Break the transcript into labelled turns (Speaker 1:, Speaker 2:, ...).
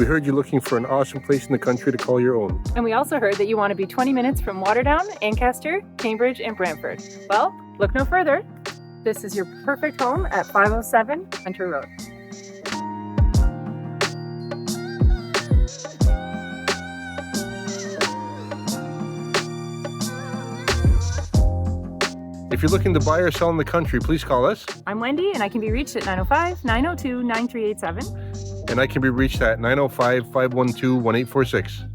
Speaker 1: We heard you're looking for an awesome place in the country to call your own.
Speaker 2: And we also heard that you want to be 20 minutes from Waterdown, Ancaster, Cambridge, and Brantford. Well, look no further. This is your perfect home at 507 Hunter Road.
Speaker 1: If you're looking to buy or sell in the country, please call us.
Speaker 2: I'm Wendy, and I can be reached at 905-902-9387.
Speaker 1: And I can be reached at 905-512-1846.